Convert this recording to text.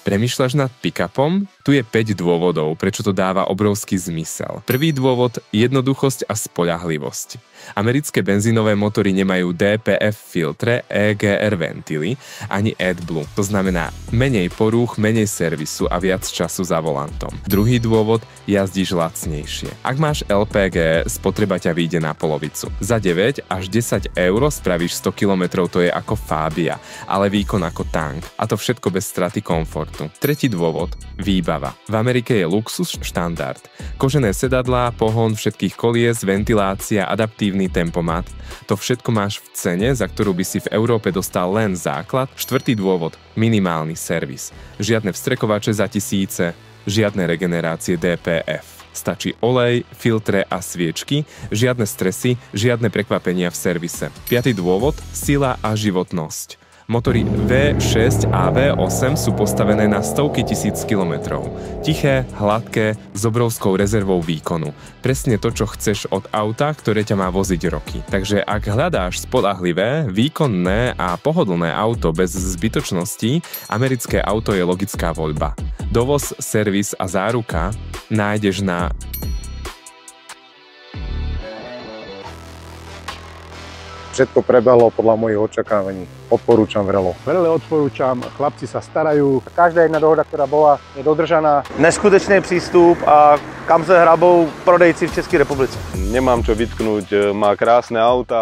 Premýšľaš nad pick-upom? Tu je 5 dôvodov, prečo to dáva obrovský zmysel. Prvý dôvod – jednoduchosť a spoľahlivosť. Americké benzínové motory nemajú DPF filtre, EGR ventily ani AdBlue. To znamená menej porúch, menej servisu a viac času za volantom. Druhý dôvod – jazdíš lacnejšie. Ak máš LPG, spotreba ťa vyjde na polovicu. Za 9 až 10 eur spravíš 100 km, to je ako Fabia, ale výkon ako tank. A to všetko bez straty komfortu. Tretí dôvod – výbava. V Amerike je luxus štandard. Kožené sedadlá, pohon všetkých kolies, ventilácia, adaptívny tempomat. To všetko máš v cene, za ktorú by si v Európe dostal len základ. Štvrtý dôvod – minimálny servis. Žiadne vstrekovače za tisíce, žiadne regenerácie DPF. Stačí olej, filtre a sviečky, žiadne stresy, žiadne prekvapenia v servise. Piatý dôvod – sila a životnosť. Motory V6 a V8 sú postavené na stovky tisíc kilometrov. Tiché, hladké, s obrovskou rezervou výkonu. Presne to, čo chceš od auta, ktoré ťa má voziť roky. Takže ak hľadáš spoľahlivé, výkonné a pohodlné auto bez zbytočností, americké auto je logická voľba. Dovoz, servis a záruka nájdeš na Všetko prebehlo podľa mojich očakávaní. Odporúčam vrelo. Vrele odporúčam, chlapci sa starajú. Každá jedna dohoda, ktorá bola, je dodržaná. Neskutečný přístup a kam se hrabou prodejci v České republice. Nemám čo vytknúť, má krásne auta.